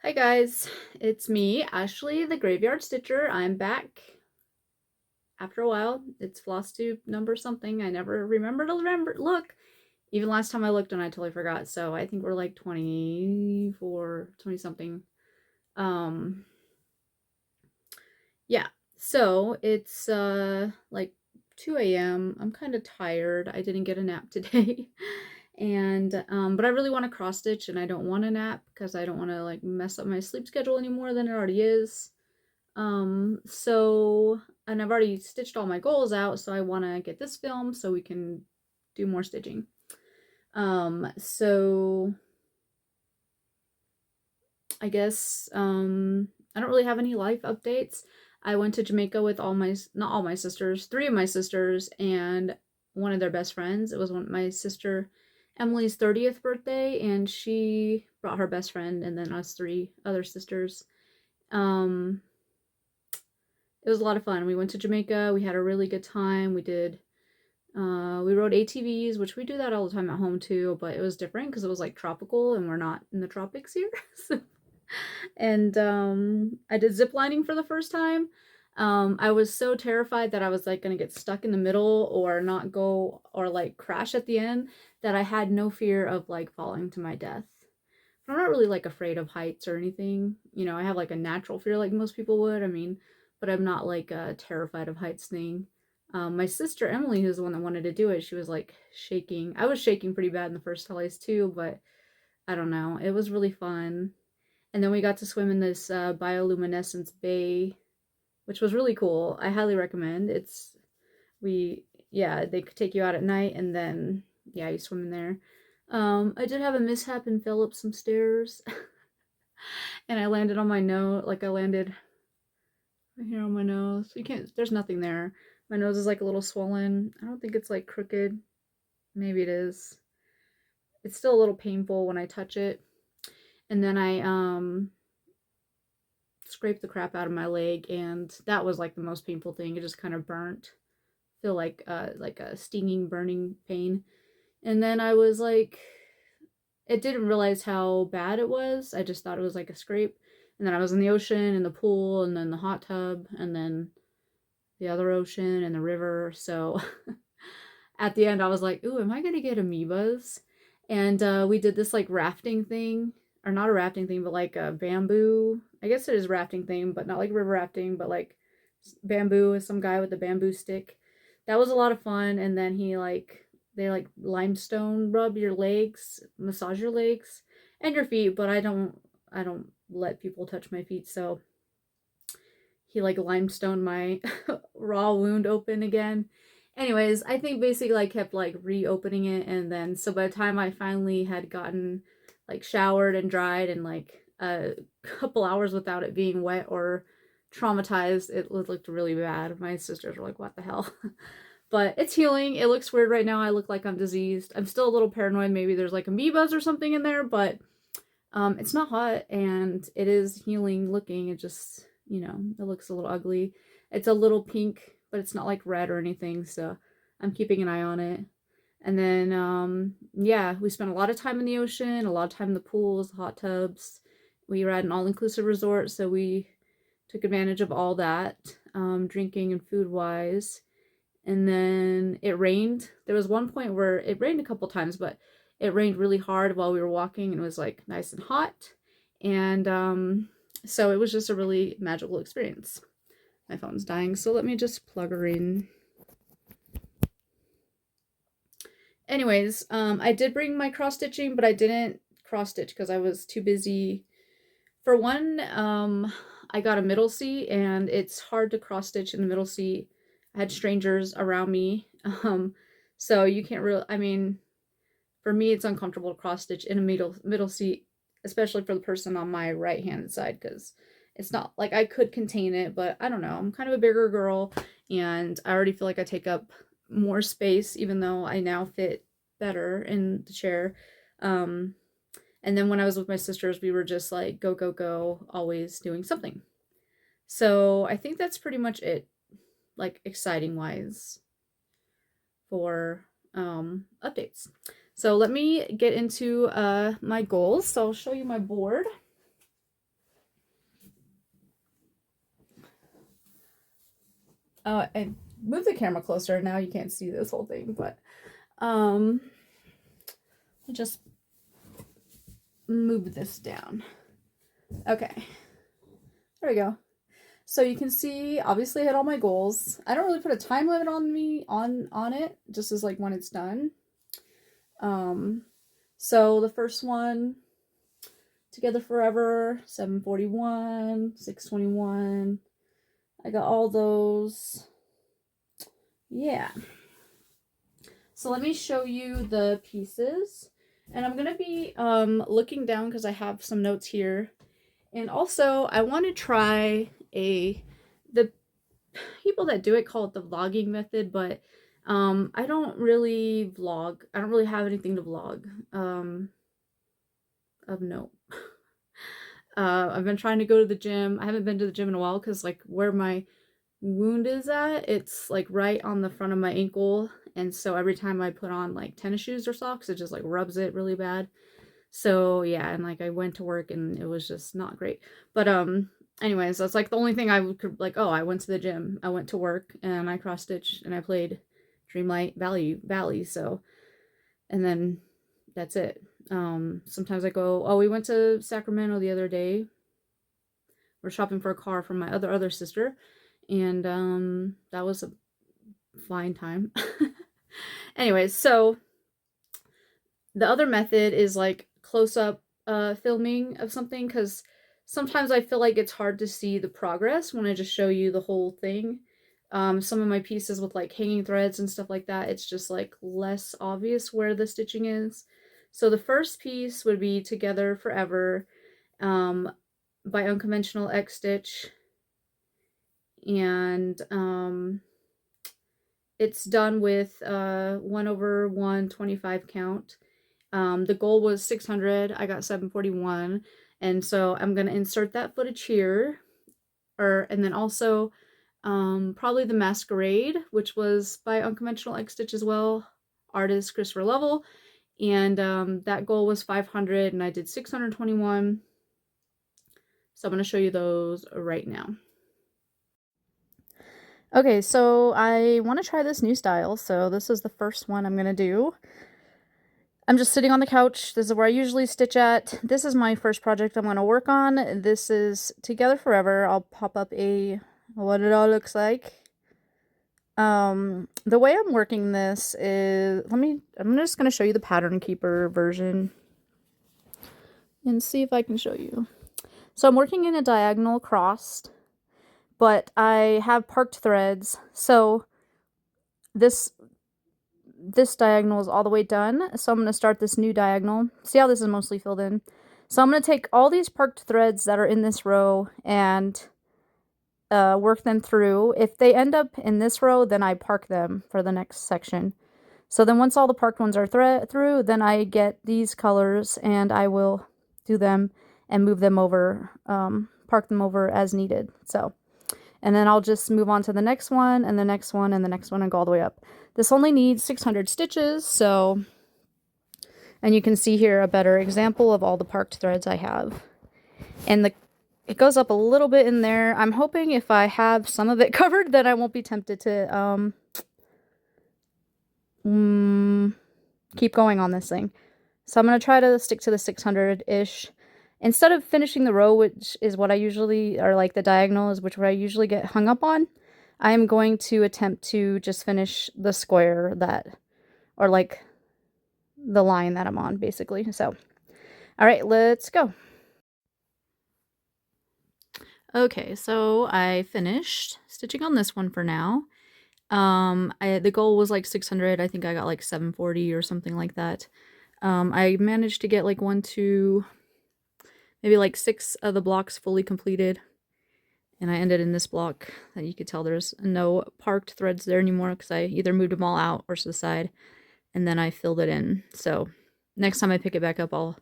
Hi guys, it's me, Ashley, the Graveyard Stitcher. I'm back after a while. It's Flosstube number something. I never remember look. Even last time I looked and I totally forgot. So I think we're like 24, 20 something. Um yeah. So it's like 2 a.m. I'm kind of tired. I didn't get a nap today. And but I really want to cross stitch and I don't want a nap because I don't want to like mess up my sleep schedule any more than it already is. So, and I've already stitched all my goals out, so I want to get this film so we can do more stitching. So I guess, I don't really have any life updates. I went to Jamaica with not all my sisters, three of my sisters, and one of their best friends. It was my sister Emily's 30th birthday, and she brought her best friend, and then us three other sisters. Um, it was a lot of fun. We went to Jamaica. We had a really good time. We rode ATVs, which we do that all the time at home too, but it was different because it was like tropical and we're not in the tropics here. So, and I did zip lining for the first time. I was so terrified that I was like gonna get stuck in the middle or not go or like crash at the end that I had no fear of like falling to my death. I'm not really like afraid of heights or anything. You know, I have like a natural fear like most people would. I mean, but I'm not like a terrified of heights thing. My sister Emily, who's the one that wanted to do it, she was like shaking. I was shaking pretty bad in the first place too, but I don't know. It was really fun. And then we got to swim in this bioluminescence bay, which was really cool. I highly recommend. Yeah, they could take you out at night and then, yeah, you swim in there. I did have a mishap and fell up some stairs. And I landed on my nose, like I landed right here on my nose. You can't, there's nothing there. My nose is like a little swollen. I don't think it's like crooked. Maybe it is. It's still a little painful when I touch it. And then I scraped the crap out of my leg, and that was like the most painful thing. It just kind of burnt. Feel like a stinging, burning pain. And then I was like, it didn't realize how bad it was. I just thought it was like a scrape. And then I was in the ocean, in the pool, and then the hot tub, and then the other ocean and the river. So at the end, I was like, ooh, am I going to get amoebas? And we did this like rafting thing, or not a rafting thing, but like a bamboo. I guess it is rafting thing, but not like river rafting, but like bamboo with some guy with a bamboo stick. That was a lot of fun. And then they like limestone rub your legs, massage your legs and your feet, but I don't let people touch my feet, so he like limestoned my raw wound open again. Anyways, I think basically I kept like reopening it, and then so by the time I finally had gotten like showered and dried and like a couple hours without it being wet or traumatized, it looked really bad. My sisters were like, what the hell? But it's healing. It looks weird right now. I look like I'm diseased. I'm still a little paranoid. Maybe there's like amoebas or something in there, but it's not hot and it is healing looking. It just, it looks a little ugly. It's a little pink, but it's not like red or anything, so I'm keeping an eye on it. And then, yeah, we spent a lot of time in the ocean, a lot of time in the pools, hot tubs. We were at an all-inclusive resort, so we took advantage of all that, drinking and food-wise. And then it rained. There was one point where it rained a couple times, but it rained really hard while we were walking and it was like nice and hot. And so it was just a really magical experience. My phone's dying, so let me just plug her in. Anyways, I did bring my cross stitching, but I didn't cross stitch because I was too busy. For one, I got a middle seat and it's hard to cross stitch in the middle seat. I had strangers around me. So you can't really, I mean, for me, it's uncomfortable to cross stitch in a middle seat, especially for the person on my right hand side, because it's not like I could contain it, but I don't know. I'm kind of a bigger girl, and I already feel like I take up more space, even though I now fit better in the chair. Um, and then when I was with my sisters, we were just like go, go, go, always doing something. So I think that's pretty much it, like exciting wise for updates. So let me get into my goals. So I'll show you my board. I moved the camera closer. Now you can't see this whole thing, but I'll just move this down. Okay, there we go. So you can see, obviously I hit all my goals. I don't really put a time limit on it, just as like when it's done. So the first one, Together Forever, 741, 621. I got all those. Yeah. So let me show you the pieces. And I'm gonna be looking down because I have some notes here. And also I want to try the people that do it call it the vlogging method, but I don't really vlog. I don't really have anything to vlog of note. I've been trying to go to the gym. I haven't been to the gym in a while because like where my wound is at, it's like right on the front of my ankle, and so every time I put on like tennis shoes or socks, it just like rubs it really bad. So yeah, and like I went to work and it was just not great. But anyways, that's like the only thing I could like, oh, I went to the gym, I went to work, and I cross stitched and I played Dreamlight Valley. So, and then that's it. Sometimes I go, oh, we went to Sacramento the other day. We're shopping for a car from my other sister, and that was a fine time. Anyways, so the other method is like close-up filming of something, because sometimes I feel like it's hard to see the progress when I just show you the whole thing. Some of my pieces with like hanging threads and stuff like that, it's just like less obvious where the stitching is. So the first piece would be Together Forever by Unconventional X Stitch, and it's done with 1/125 count. The goal was 600. I got 741, and so I'm gonna insert that footage here, and then also probably the Masquerade, which was by Unconventional X Stitch as well, artist Christopher Lovell, and that goal was 500, and I did 621. So I'm gonna show you those right now. Okay, so I want to try this new style, so this is the first one I'm gonna do. I'm just sitting on the couch. This is where I usually stitch at. This is my first project I'm going to work on. This is Together Forever. I'll pop up what it all looks like. The way I'm working this is, I'm just going to show you the Pattern Keeper version and see if I can show you. So I'm working in a diagonal crossed, but I have parked threads. So this diagonal is all the way done, so I'm going to start this new diagonal. See how this is mostly filled in? So I'm going to take all these parked threads that are in this row and work them through. If they end up in this row, then I park them for the next section. So then once all the parked ones are through, then I get these colors and I will do them and move them over, park them over as needed. So, and then I'll just move on to the next one and the next one and the next one and go all the way up. This only needs 600 stitches, so, and you can see here a better example of all the parked threads I have. And it goes up a little bit in there. I'm hoping if I have some of it covered, then I won't be tempted to keep going on this thing. So I'm going to try to stick to the 600-ish. Instead of finishing the row, which is what I usually, or like the diagonal is which I usually get hung up on, I am going to attempt to just finish the square or like the line that I'm on, basically. So, all right, let's go. Okay, so I finished stitching on this one for now. The goal was like 600. I think I got like 740 or something like that. I managed to get like maybe like 6 of the blocks fully completed. And I ended in this block that you could tell there's no parked threads there anymore because I either moved them all out or to the side, and then I filled it in. So next time I pick it back up, I'll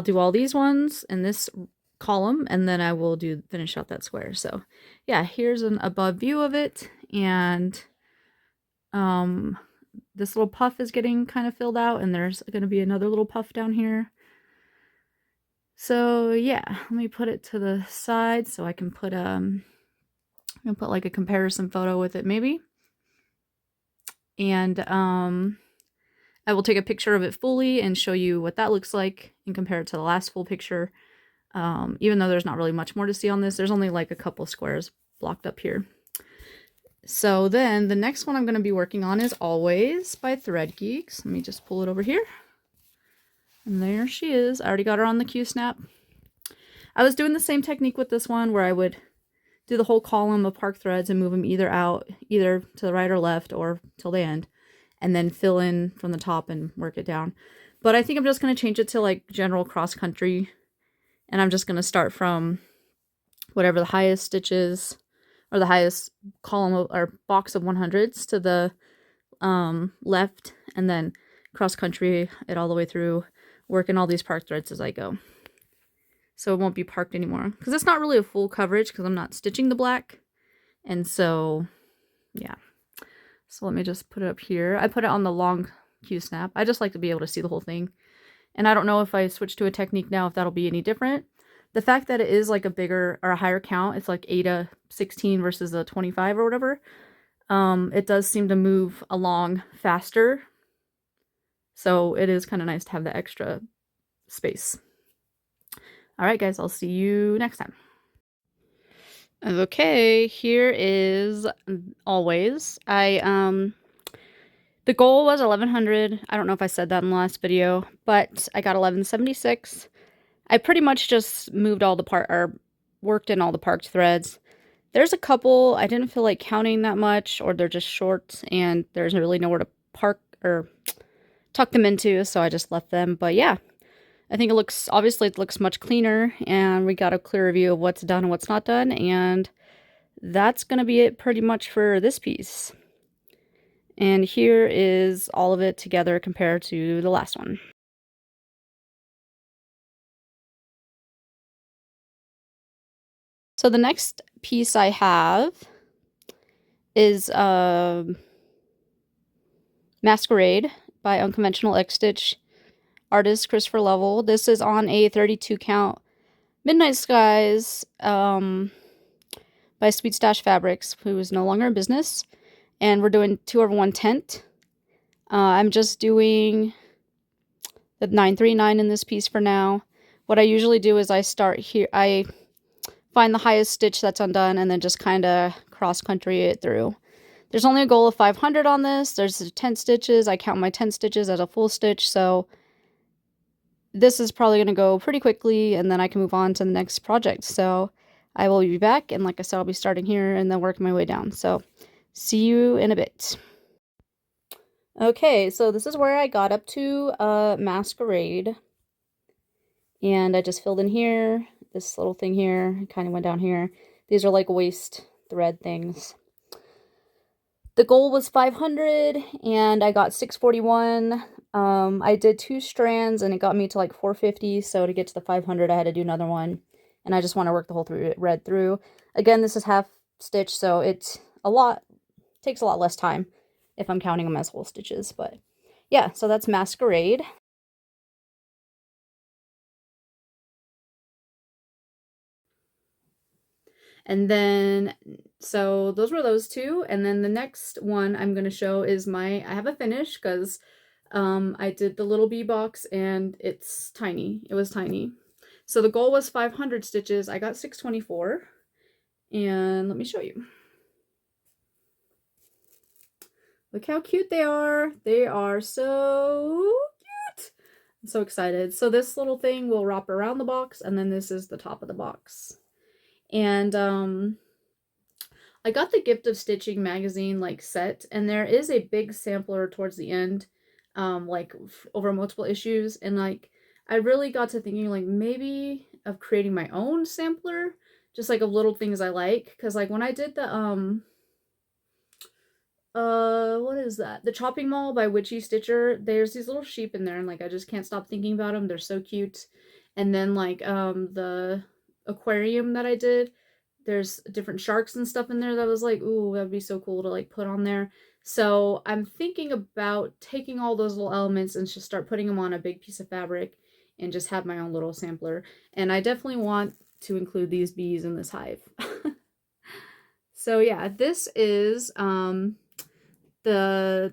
do all these ones in this column, and then I will finish out that square. So yeah, here's an above view of it, and this little puff is getting kind of filled out, and there's going to be another little puff down here. So yeah, let me put it to the side so I can put I'm gonna put like a comparison photo with it maybe. And I will take a picture of it fully and show you what that looks like and compare it to the last full picture. Even though there's not really much more to see on this, there's only like a couple squares blocked up here. So then the next one I'm going to be working on is Always by Thread Geeks. Let me just pull it over here. And there she is. I already got her on the Q-snap. I was doing the same technique with this one where I would do the whole column of park threads and move them either to the right or left or till the end, and then fill in from the top and work it down. But I think I'm just going to change it to like general cross country, and I'm just going to start from whatever the highest stitches or the highest column or box of 100s to the left, and then cross country it all the way through, working all these park threads as I go. So it won't be parked anymore, because it's not really a full coverage because I'm not stitching the black. And so, yeah. So let me just put it up here. I put it on the long Q-snap. I just like to be able to see the whole thing. And I don't know if I switch to a technique now, if that'll be any different. The fact that it is like a bigger or a higher count, it's like 8 to 16 versus a 25 or whatever. It does seem to move along faster. So it is kind of nice to have the extra space. All right, guys, I'll see you next time. Okay, here is Always. The goal was 1100. I don't know if I said that in the last video, but I got 1176. I pretty much just moved all the worked in all the parked threads. There's a couple I didn't feel like counting that much, or they're just short and there's really nowhere to park or tuck them into, so I just left them. But yeah, I think obviously it looks much cleaner, and we got a clear view of what's done and what's not done, and that's going to be it pretty much for this piece. And here is all of it together compared to the last one. So the next piece I have is Masquerade by Unconventional X-Stitch, artist Christopher Lovell. This is on a 32 count Midnight Skies by Sweet Stash Fabrics, who is no longer in business. And we're doing 2/1 tent. I'm just doing the 939 in this piece for now. What I usually do is I start here, I find the highest stitch that's undone and then just kind of cross country it through. There's only a goal of 500 on this. There's 10 stitches. I count my 10 stitches as a full stitch, so this is probably going to go pretty quickly, and then I can move on to the next project. So I will be back, and like I said, I'll be starting here and then working my way down. So see you in a bit. Okay, so this is where I got up to Masquerade. And I just filled in here, this little thing here, kind of went down here. These are like waist thread things. The goal was 500, and I got 641. I did 2 strands, and it got me to like 450, so to get to the 500, I had to do another one. And I just want to work the whole thread through. Again, this is half stitch, so takes a lot less time if I'm counting them as whole stitches. But yeah, so that's Masquerade. And then, so those were those two. And then the next one I'm going to show is I have a finish, because I did the little bee box and it's tiny. It was tiny. So the goal was 500 stitches. I got 624. And let me show you. Look how cute they are. They are so cute. I'm so excited. So this little thing will wrap around the box, and then this is the top of the box. And I got the Gift of Stitching magazine like set, and there is a big sampler towards the end, like over multiple issues, and like I really got to thinking like maybe of creating my own sampler, just like of little things I like, because like when I did the what is that? The Chopping Mall by Witchy Stitcher, there's these little sheep in there, and like I just can't stop thinking about them. They're so cute. And then like the aquarium that I did, there's different sharks and stuff in there that was like, ooh, that'd be so cool to like put on there. So I'm thinking about taking all those little elements and just start putting them on a big piece of fabric and just have my own little sampler. And I definitely want to include these bees in this hive. So yeah, this is the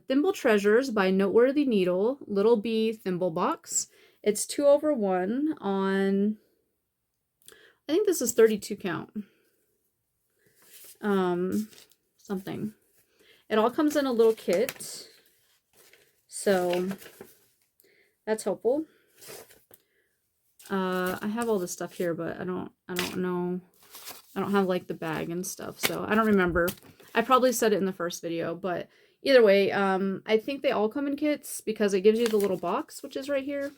Thimble Treasures by Noteworthy Needle, Little B Thimble Box. It's 2/1 on, I think this is 32 count. Something. It all comes in a little kit. So that's helpful. I have all this stuff here, but I don't know. I don't have like the bag and stuff, so I don't remember. I probably said it in the first video, but either way, I think they all come in kits because it gives you the little box, which is right here.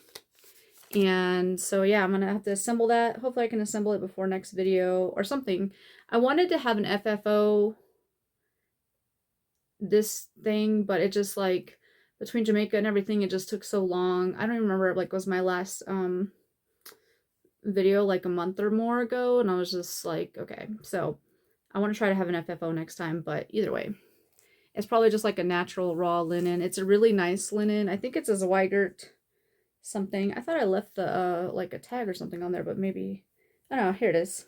And so yeah, I'm gonna have to assemble that. Hopefully I can assemble it before next video or something. I wanted to have an FFO this thing, but it just like between Jamaica and everything, it just took so long. I don't even remember, like, was my last video like a month or more ago, and I was just like, okay, so I want to try to have an FFO next time. But either way, it's probably just like a natural raw linen. It's a really nice linen. I think it's a Zweigert something. I thought I left the like a tag or something on there, but maybe, I don't know. Here it is.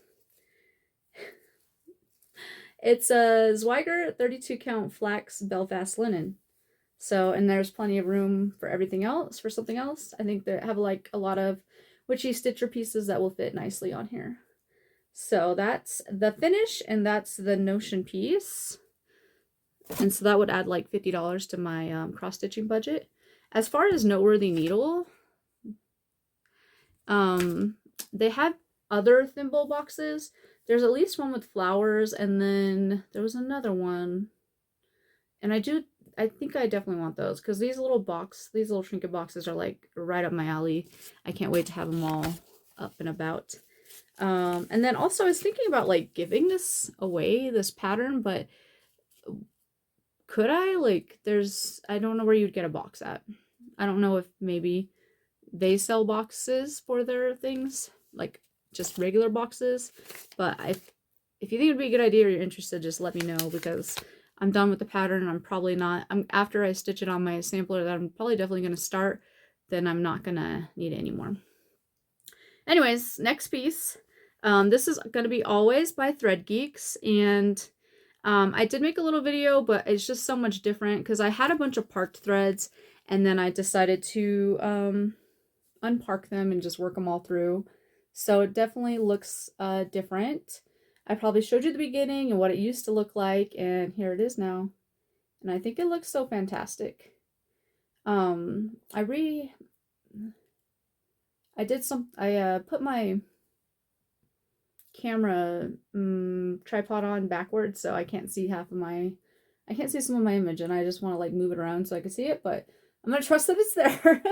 It's a Zweigert 32 count flax Belfast linen. So, and there's plenty of room for everything else, for something else. I think they have like a lot of witchy stitcher pieces that will fit nicely on here. So that's the finish, and that's the notion piece. And so that would add like $50 to my cross-stitching budget. As far as Noteworthy Needle, they have other thimble boxes. There's at least one with flowers, and then there was another one. And I think I definitely want those, because these little trinket boxes are like right up my alley. I can't wait to have them all up and about. And then also I was thinking about like giving this away, this pattern, but could I? Like, I don't know where you'd get a box at. I don't know if maybe they sell boxes for their things, like just regular boxes. But if you think it'd be a good idea or you're interested, just let me know, because I'm done with the pattern. And I'm probably not, after I stitch it on my sampler that I'm probably definitely going to start, then I'm not going to need it anymore. Anyways, next piece. This is going to be Always by Thread Geeks, and I did make a little video, but it's just so much different because I had a bunch of parked threads, and then I decided to unpark them and just work them all through. So it definitely looks different. I probably showed you the beginning and what it used to look like, and here it is now. And I think it looks so fantastic. I put my camera tripod on backwards, so I can't see I can't see some of my image, and I just want to like move it around so I can see it, but I'm gonna trust that it's there.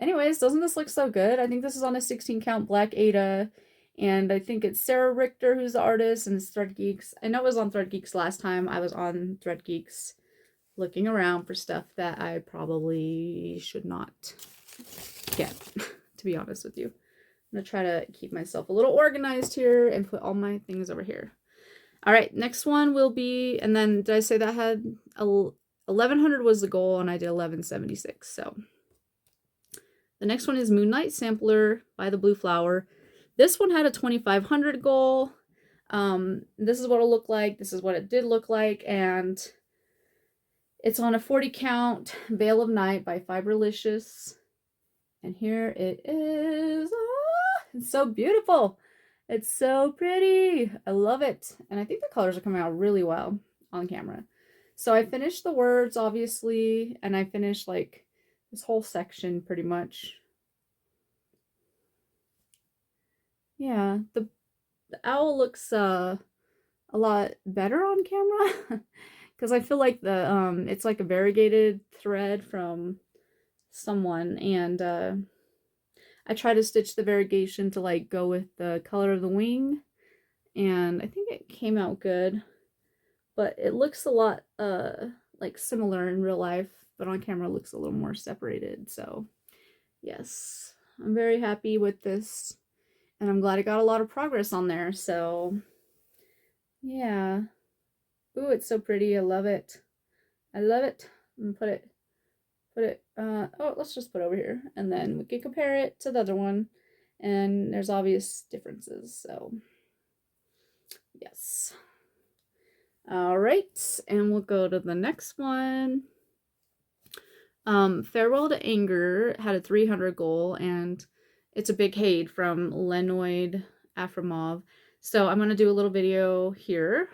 Anyways, doesn't this look so good? I think this is on a 16 count black Ada, and I think it's Sarah Richter who's the artist, and it's Thread Geeks. I know it was on Thread Geeks last time I was on Thread Geeks looking around for stuff that I probably should not get, to be honest with you. I'm going to try to keep myself a little organized here and put all my things over here. All right, next one will be, and then did I say that had 1100 was the goal, and I did 1176. So the next one is Moonlight Sampler by the Blue Flower. This one had a 2500 goal. This is what it'll look like. This is what it did look like, and it's on a 40 count Veil of Night by Fiberlicious. And here it is. It's so beautiful. It's so pretty. I love it. And I think the colors are coming out really well on camera. So I finished the words, obviously, and I finished like this whole section pretty much. Yeah, the owl looks a lot better on camera because I feel like the it's like a variegated thread from someone, and I try to stitch the variegation to like go with the color of the wing, and I think it came out good, but it looks a lot like similar in real life, but on camera it looks a little more separated. So yes, I'm very happy with this, and I'm glad I got a lot of progress on there. So yeah. Ooh, it's so pretty. I love it. I love it. I'm gonna put it, oh, let's just put it over here, and then we can compare it to the other one, and there's obvious differences. So yes, All right, and we'll go to the next one. Farewell to Anger had a 300 goal, and it's a big hate from Lenoid Afromov. So I'm going to do a little video here.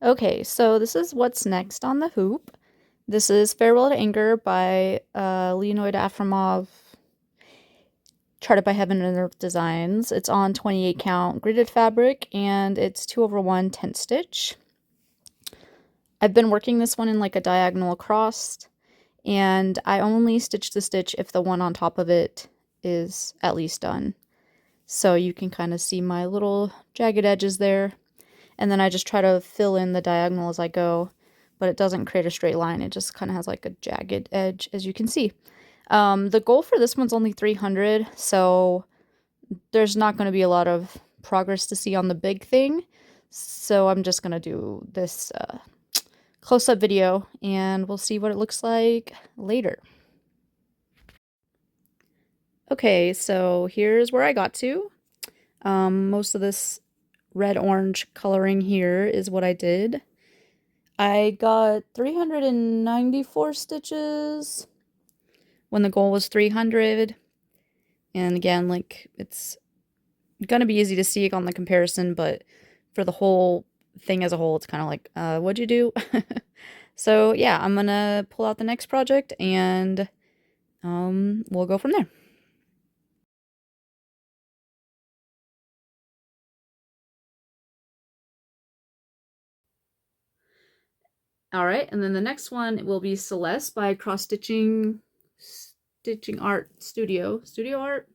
Okay, so this is what's next on the hoop. This is Farewell to Anger by Leonid Afromov, charted by Heaven and Earth Designs. It's on 28 count gridded fabric, and it's 2/1 tent stitch. I've been working this one in like a diagonal across, and I only stitch the stitch if the one on top of it is at least done. So you can kind of see my little jagged edges there. And then I just try to fill in the diagonal as I go, but it doesn't create a straight line. It just kind of has like a jagged edge, as you can see. The goal for this one's only 300, so there's not going to be a lot of progress to see on the big thing. So I'm just going to do this close-up video, and we'll see what it looks like later. Okay, so here's where I got to. Most of this red-orange coloring here is what I did. I got 394 stitches when the goal was 300. And again, like, it's gonna be easy to see on the comparison, but for the whole thing as a whole, it's kind of like, what'd you do? So yeah, I'm gonna pull out the next project, and we'll go from there. All right, and then the next one will be Celeste by Cross Stitching Art Studio. Studio Art?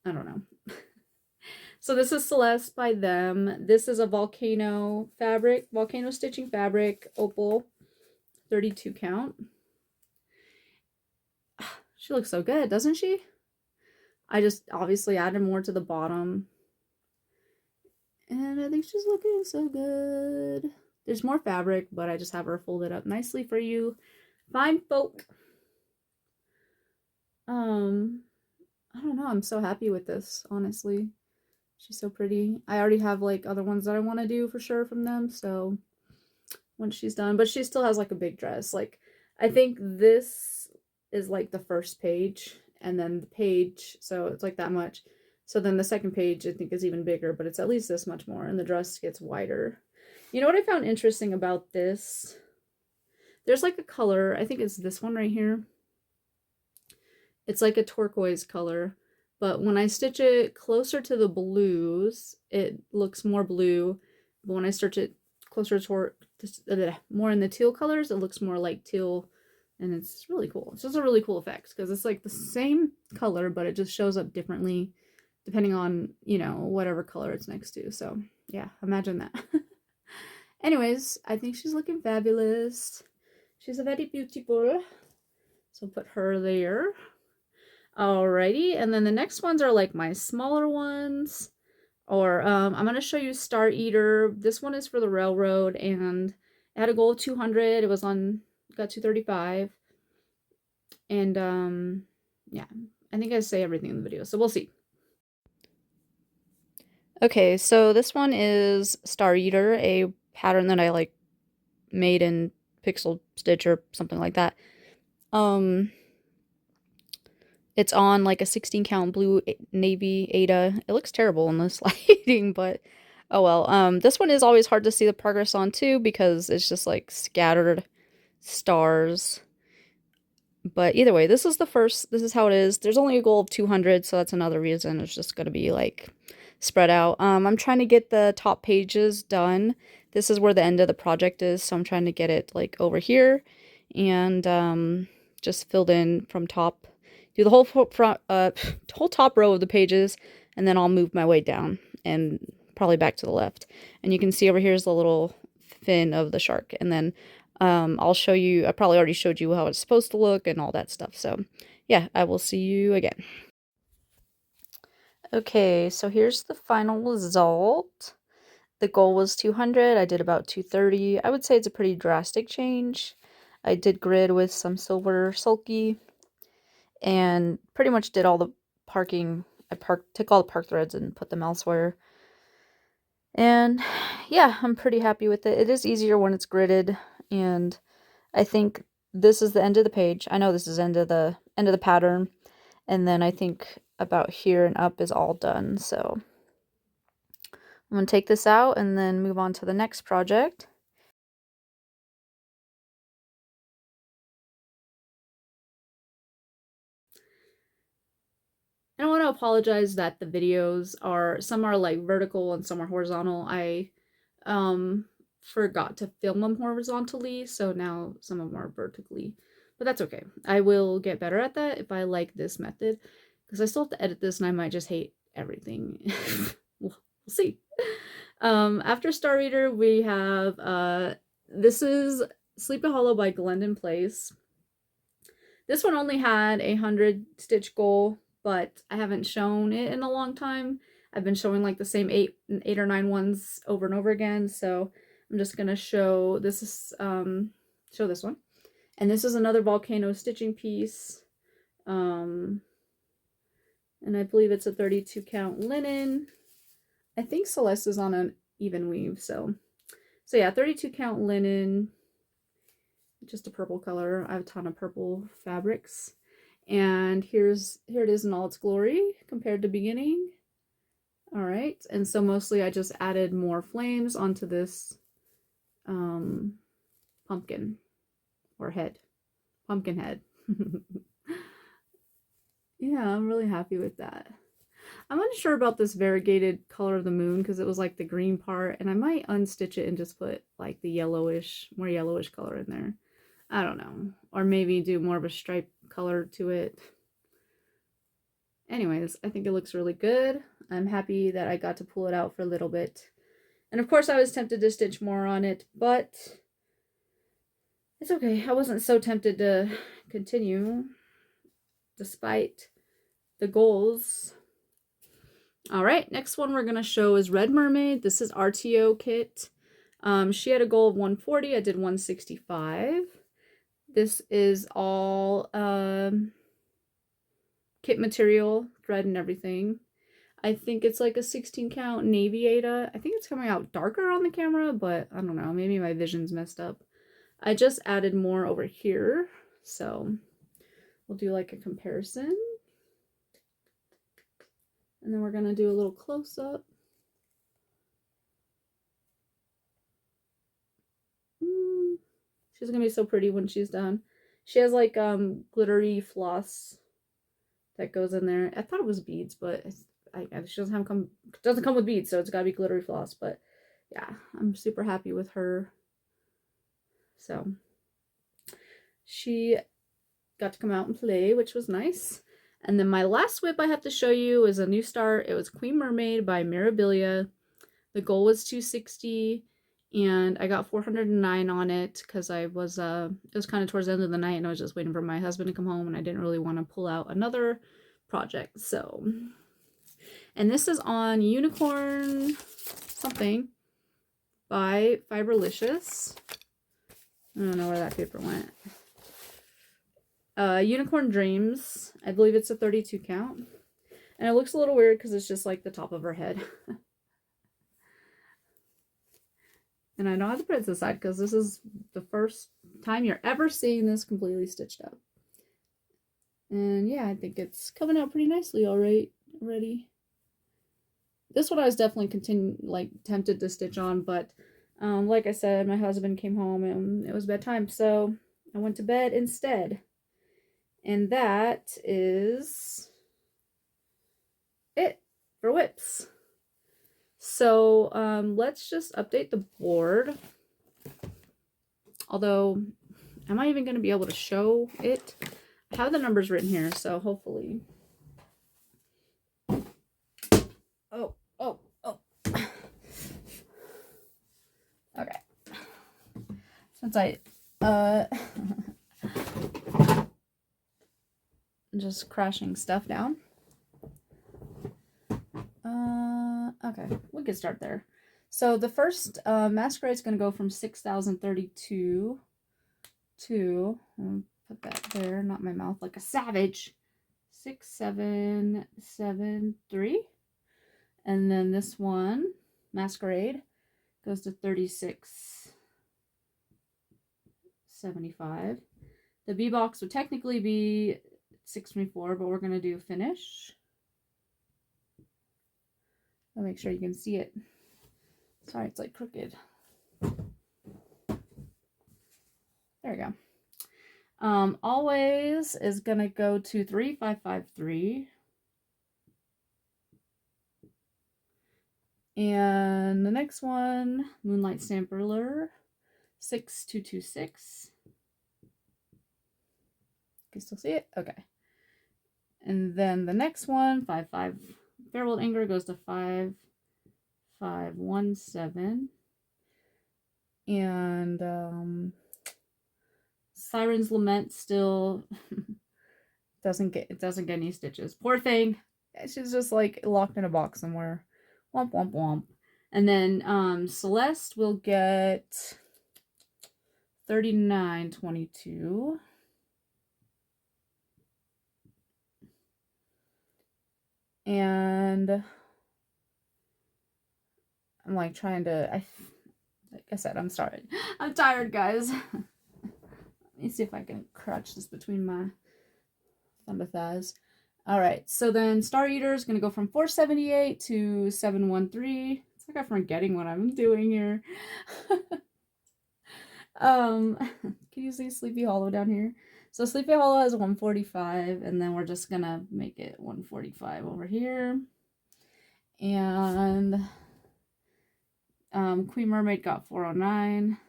I don't know. So this is Celeste by them. This is a volcano fabric, volcano stitching fabric, opal, 32 count. She looks so good, doesn't she? I just obviously added more to the bottom. And I think she's looking so good. There's more fabric, but I just have her folded up nicely for you fine folk. I don't know. I'm so happy with this, honestly. She's so pretty. I already have like other ones that I want to do for sure from them, so once she's done, but she still has like a big dress. Like, I think this is like the first page, and then the page, so it's like that much. So then the second page I think is even bigger, but it's at least this much more, and the dress gets wider. You know what I found interesting about this? There's like a color, I think it's this one right here. It's like a turquoise color, but when I stitch it closer to the blues, it looks more blue. But when I stitch it closer toward more in the teal colors, it looks more like teal, and it's really cool. It's just a really cool effect because it's like the same color, but it just shows up differently depending on, you know, whatever color it's next to. So yeah, imagine that. Anyways, I think she's looking fabulous. She's a very beautiful. So put her there. Alrighty, and then the next ones are like my smaller ones. Or I'm going to show you Star Eater. This one is for the railroad, and it had a goal of 200. It was on, got 235. And yeah, I think I say everything in the video, so we'll see. Okay, so this one is Star Eater, a pattern that I like made in Pixel Stitch or something like that. It's on like a 16 count blue navy Ada. It looks terrible in this lighting, but oh well. This one is always hard to see the progress on too because it's just like scattered stars. But either way, this is the first, this is how it is. There's only a goal of 200, so that's another reason it's just going to be like spread out. I'm trying to get the top pages done. This is where the end of the project is, so I'm trying to get it like over here and just filled in from top. Do the whole whole top row of the pages, and then I'll move my way down and probably back to the left. And you can see over here is the little fin of the shark, and then I'll show you, I probably already showed you how it's supposed to look and all that stuff. So yeah, I will see you again. Okay, so here's the final result. The goal was 200. I did about 230. I would say it's a pretty drastic change. I did grid with some silver sulky and pretty much did all the parking. I took all the park threads and put them elsewhere. And yeah, I'm pretty happy with it. It is easier when it's gridded, and I think this is the end of the page. I know this is end of the pattern, and then I think about here and up is all done. So I'm gonna take this out and then move on to the next project. And I want to apologize that the videos are, some are like vertical and some are horizontal. I forgot to film them horizontally, so now some of them are vertically. But that's okay. I will get better at that if I like this method, because I still have to edit this and I might just hate everything. We'll see. After Star Reader, we have this is Sleepy Hollow by Glendon Place. This one only had a 100 stitch goal, but I haven't shown it in a long time. I've been showing like the same eight or nine ones over and over again, so I'm just gonna show this is show this one. And this is another volcano stitching piece. And I believe it's a 32 count linen. I think Celeste is on an even weave, so yeah, 32 count linen, just a purple color. I have a ton of purple fabrics. And here it is in all its glory compared to beginning. All right, and so mostly I just added more flames onto this pumpkin or head, pumpkin head. Yeah, I'm really happy with that. I'm unsure about this variegated color of the moon because it was like the green part, and I might unstitch it and just put like the yellowish, more yellowish color in there. I don't know. Or maybe do more of a stripe color to it. Anyways, I think it looks really good. I'm happy that I got to pull it out for a little bit. And of course I was tempted to stitch more on it, but it's okay. I wasn't so tempted to continue despite the goals. All right, next one we're going to show is Red Mermaid. This is RTO kit. She had a goal of 140. I did 165. This is all kit material, thread and everything. I think it's like a 16 count navy Ada. I think it's coming out darker on the camera, but I don't know. Maybe my vision's messed up. I just added more over here, so we'll do like a comparison. And then we're going to do a little close-up. She's going to be so pretty when she's done. She has like glittery floss that goes in there. I thought it was beads, but she doesn't come with beads, so it's got to be glittery floss. But yeah, I'm super happy with her. So she got to come out and play, which was nice. And then my last whip I have to show you is a new start. It was Queen Mermaid by Mirabilia. The goal was 260, and I got 409 on it because I was it was kind of towards the end of the night and I was just waiting for my husband to come home, and I didn't really want to pull out another project. So, and this is on Unicorn something by Fiberlicious. I don't know where that paper went. Unicorn Dreams. I believe it's a 32 count. And it looks a little weird because it's just like the top of her head. And I don't have to put it to the side because this is the first time you're ever seeing this completely stitched up. And yeah, I think it's coming out pretty nicely already. This one I was definitely tempted to stitch on, but like I said, my husband came home and it was bedtime, so I went to bed instead. And that is it for whips. So let's just update the board. Although, am I even going to be able to show it? I have the numbers written here, so hopefully. Oh. Okay. Since I just crashing stuff down. Okay, we could start there. So the first masquerade is going to go from 6,032 to, put that there, not my mouth, like a savage, 6,773. And then this one, Masquerade goes to $36.75. The B box would technically be $6.24, but we're gonna do finish. I'll make sure you can see it. Sorry, it's like crooked. There we go. Always is gonna go to 3,553. And the next one, Moonlight Sampler, 6,226. Can you still see it? Okay. And then the next one, 5,5. Farewell Anger goes to 5,517. And Siren's Lament still doesn't get any stitches. Poor thing. She's just like locked in a box somewhere. Womp womp womp. And then Celeste will get $39.22. And I'm like trying to, like I said, I'm sorry. I'm tired, guys. Let me see if I can crouch this between my thumb thighs. All right, so then Star Eater is going to go from 478 to 713. It's like I'm forgetting what I'm doing here. Can you see Sleepy Hollow down here? So Sleepy Hollow has 145, and then we're just going to make it 145 over here. And Queen Mermaid got 409.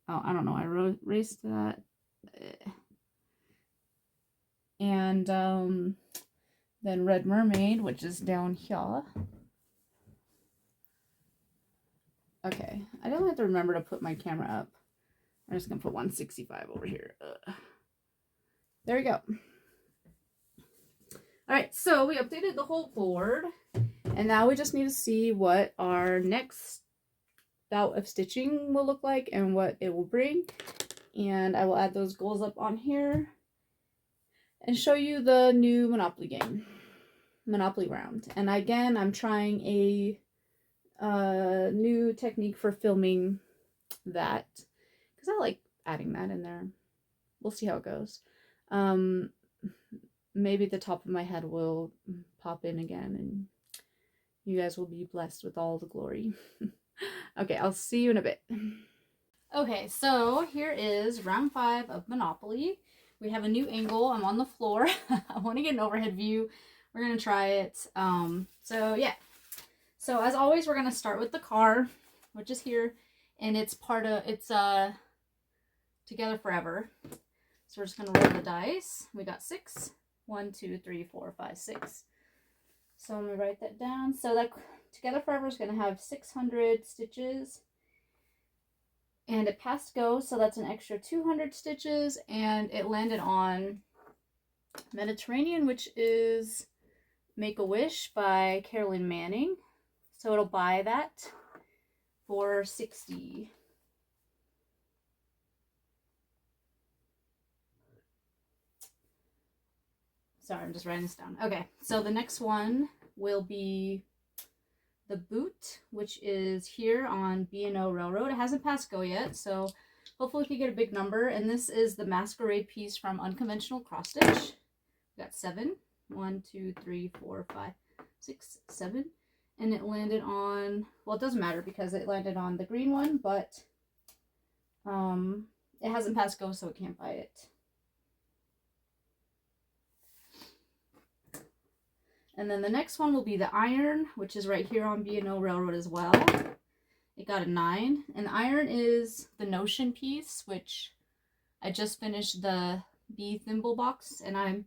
Oh, I don't know. I erased that. And then Red Mermaid, which is down here. Okay, I don't have to remember to put my camera up. I'm just gonna put 165 over here. There we go. All right, so we updated the whole board, and now we just need to see what our next bout of stitching will look like and what it will bring. And I will add those goals up on here and show you the new Monopoly game, Monopoly round. And again, I'm trying a new technique for filming that because I like adding that in there. We'll see how it goes. Maybe the top of my head will pop in again and you guys will be blessed with all the glory. Okay, I'll see you in a bit. Okay, so here is round 5 of Monopoly. We have a new angle. I'm on the floor. I want to get an overhead view. We're going to try it. So yeah. So as always, we're going to start with the car, which is here. And it's Together Forever. So we're just going to roll the dice. We got 6. 1, 2, 3, 4, 5, 6. So I'm going to write that down. So that Together Forever is going to have 600 stitches. And it passed go, so that's an extra 200 stitches, and it landed on Mediterranean, which is Make-A-Wish by Carolyn Manning. So it'll buy that for $60. Sorry, I'm just writing this down. Okay, so the next one will be the Boot, which is here on B&O Railroad. It hasn't passed go yet, so hopefully we can get a big number. And this is the Masquerade piece from Unconventional Cross Stitch. We got 7. 1, 2, 3, 4, 5, 6, 7. And it landed on, well, it doesn't matter because it landed on the green one, but it hasn't passed go, so it can't buy it. And then the next one will be the Iron, which is right here on B&O Railroad as well. It got a 9. And the Iron is the Notion piece, which I just finished the B thimble box. And I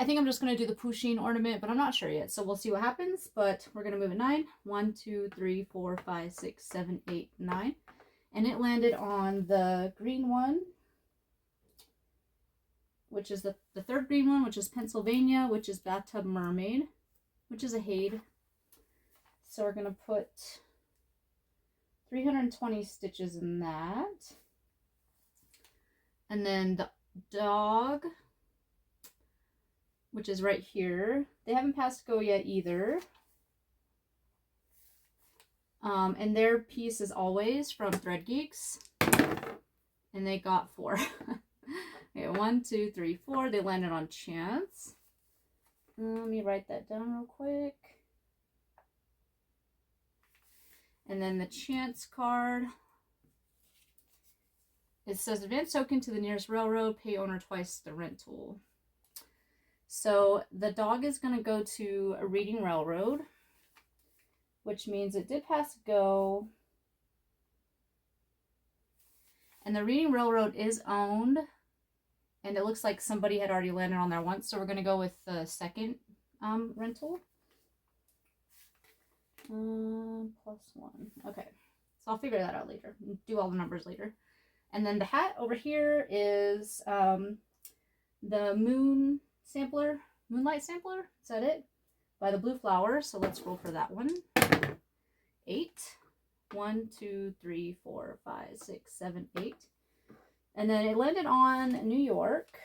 think I'm just going to do the pushing ornament, but I'm not sure yet. So we'll see what happens. But we're going to move at 9. 1, 2, 3, 4, 5, 6, 7, 8, 9. And it landed on the green one, which is the third green one, which is Pennsylvania, which is Bathtub Mermaid, which is a Hade. So we're going to put 320 stitches in that. And then the dog, which is right here. They haven't passed go yet either. And their piece is Always from Thread Geeks. And they got 4. Okay, 1, 2, 3, 4. They landed on Chance. Let me write that down real quick. And then the Chance card. It says advance token to the nearest railroad, pay owner twice the rental. So the dog is going to go to a Reading Railroad, which means it did pass go. And the Reading Railroad is owned, and it looks like somebody had already landed on there once, so we're going to go with the second rental. +1. Okay, so I'll figure that out later. Do all the numbers later. And then the hat over here is the Moonlight Sampler. Is that it? By the Blue Flower. So let's roll for that one. 8. 1, 2, 3, 4, 5, 6, 7, 8. And then it landed on New York.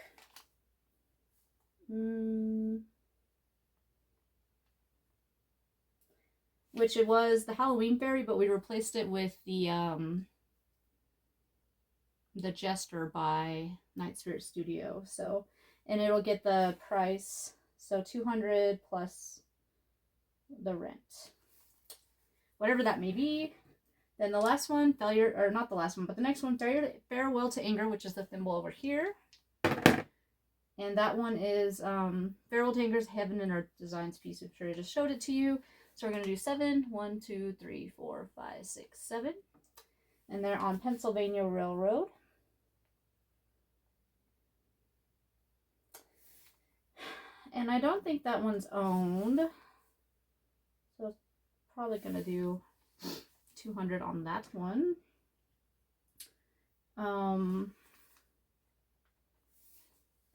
Which it was the Halloween Fairy, but we replaced it with the Jester by Night Spirit Studio. So, and it'll get the price, so $200 plus the rent, whatever that may be. Then the last one, Failure, or not the last one, but the next one, Farewell to Anger, which is the thimble over here. And that one is Farewell to Anger's Heaven and Earth Designs piece. I'm sure I just showed it to you. So we're going to do 7. 1, 2, 3, 4, 5, 6, 7. And they're on Pennsylvania Railroad. And I don't think that one's owned. So it's probably going to do 200 on that one.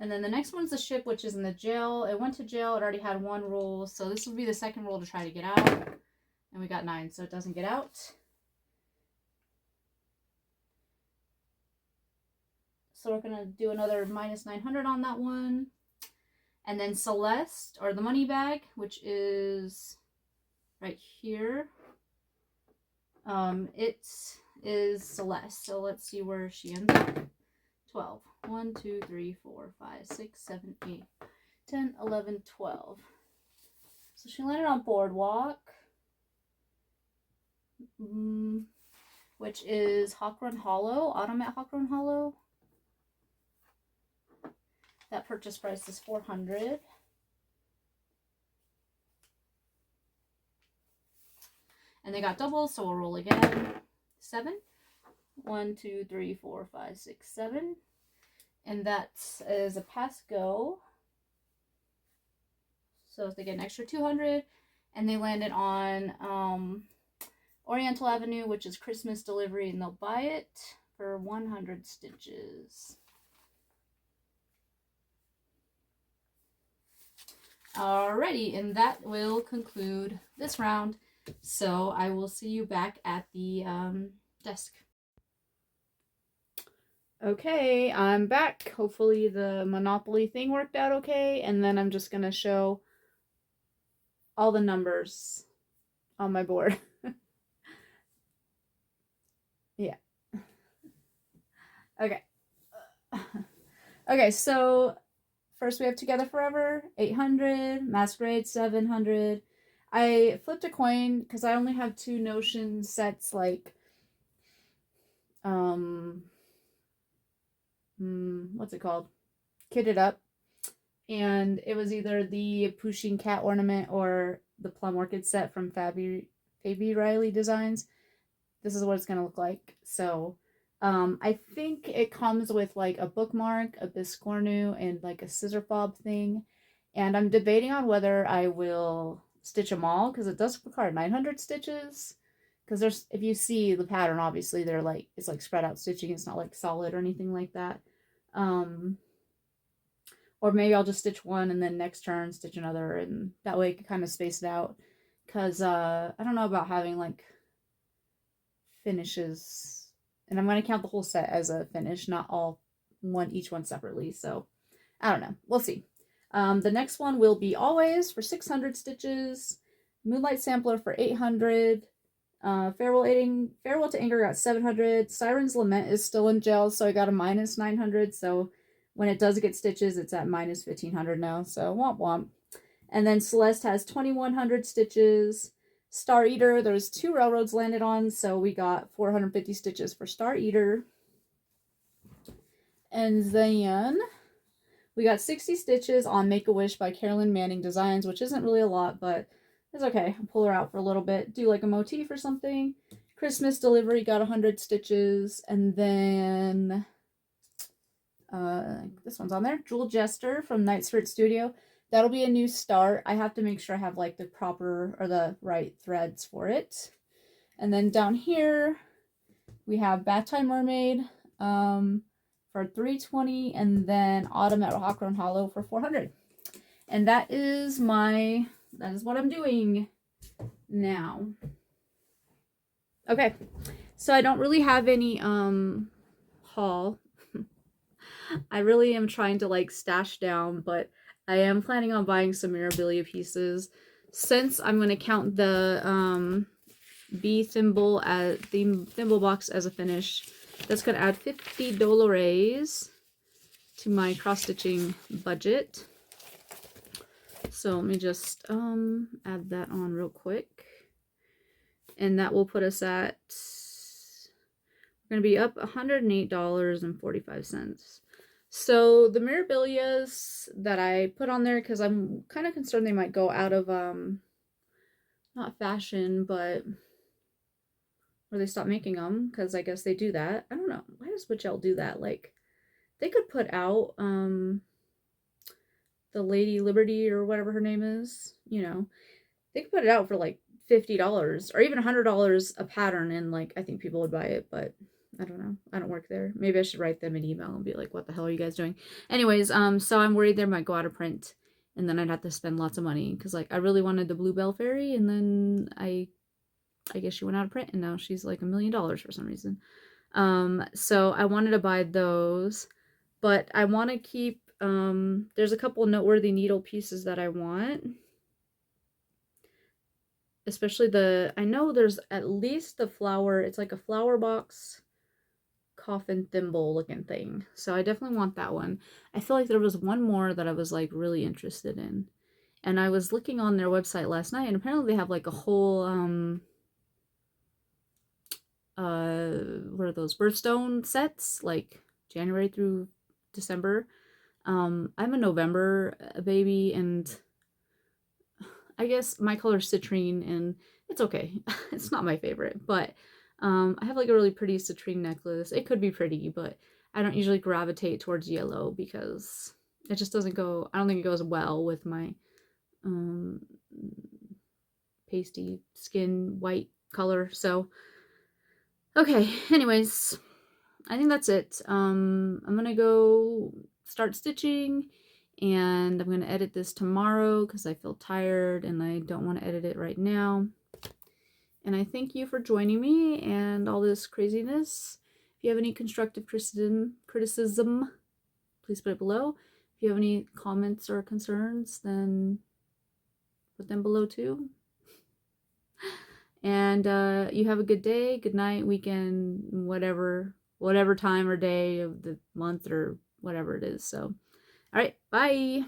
And then the next one's the ship, which is in the jail. It went to jail. It already had 1 roll. So this will be the second roll to try to get out. And we got 9, so it doesn't get out. So we're going to do another -900 on that one. And then Celeste, or the money bag, which is right here. It is Celeste. So let's see where she ends up. 12. 1, 2, 3, 4, 5, 6, 7, 8, 10, 11, 12. So she landed on Boardwalk, which is Hawk Run Hollow, Autumn at Hawk Run Hollow. That purchase price is $400. And they got doubles, so we'll roll again. 7. 1, 2, 3, 4, 5, 6, 7. And that is a pass go. So they get an extra 200. And they landed on Oriental Avenue, which is Christmas delivery, and they'll buy it for 100 stitches. Alrighty, and that will conclude this round. So I will see you back at the desk. Okay, I'm back. Hopefully the Monopoly thing worked out okay, and then I'm just going to show all the numbers on my board. Yeah. Okay. Okay, so first we have Together Forever, 800, Masquerade, 700. I flipped a coin because I only have 2 Notion sets, like, what's it called? Kitted Up. And it was either the Pushing Cat ornament or the Plum Orchid set from Fabi Riley Designs. This is what it's going to look like. So, I think it comes with like a bookmark, a biscornu, and like a scissor fob thing. And I'm debating on whether I will stitch them all, because it does require 900 stitches. Because there's, if you see the pattern, obviously they're like, it's like spread out stitching. It's not like solid or anything like that. Or maybe I'll just stitch one and then next turn stitch another, and that way I can kind of space it out. Because I don't know about having like finishes, and I'm going to count the whole set as a finish, not all each one separately. So I don't know, we'll see. The next one will be Always for 600 stitches, Moonlight Sampler for 800, Farewell to Anger got 700. Siren's Lament is still in gel, so I got a minus 900. So when it does get stitches, it's at minus 1500 now. So womp womp. And then Celeste has 2100 stitches. Star Eater, there's 2 railroads landed on, so we got 450 stitches for Star Eater. And then we got 60 stitches on Make-A-Wish by Carolyn Manning Designs, which isn't really a lot, but it's okay. I'll pull her out for a little bit, do like a motif or something. Christmas Delivery got 100 stitches, and then this one's on there. Jewel Jester from Night Spirit Studio. That'll be a new start. I have to make sure I have like the proper or the right threads for it. And then down here we have Bath Time Mermaid for 320, and then Autumn at Rockron Hollow for 400. And that is what I'm doing now. Okay, so I don't really have any haul. I really am trying to like stash down, but I am planning on buying some memorabilia pieces. Since I'm going to count the B Thimble as the Thimble box as a finish, that's going to add $50 to my cross-stitching budget. So let me just add that on real quick. And that will put us at, we're going to be up $108.45. So the memorabilias that I put on there, because I'm kind of concerned they might go out of, not fashion, but where they stop making them, because I guess they do that. I don't know. Why does Witchell do that? Like, they could put out, the Lady Liberty or whatever her name is, you know, they could put it out for like $50 or even $100 a pattern, and like, I think people would buy it, but I don't know. I don't work there. Maybe I should write them an email and be like, what the hell are you guys doing? Anyways, so I'm worried they might go out of print, and then I'd have to spend lots of money, because like I really wanted the Bluebell Fairy, and then I guess she went out of print, and now she's like $1 million for some reason. So I wanted to buy those, but I want to keep, there's a couple noteworthy needle pieces that I want. Especially I know there's at least the flower, it's like a flower box coffin thimble looking thing. So I definitely want that one. I feel like there was one more that I was like really interested in. And I was looking on their website last night, and apparently they have like a whole, what are those, birthstone sets, like January through December. I'm a November baby, and I guess my color's citrine, and it's okay. It's not my favorite, but I have like a really pretty citrine necklace. It could be pretty, but I don't usually gravitate towards yellow because it just doesn't go, I don't think it goes well with my pasty skin white color. So, okay, anyways, I think that's it. I'm gonna go start stitching, and I'm going to edit this tomorrow because I feel tired and I don't want to edit it right now. And I thank you for joining me and all this craziness. If you have any constructive criticism, please put it below. If you have any comments or concerns, then put them below too. And you have a good day, good night, weekend, whatever time or day of the month or whatever it is. So, all right, bye.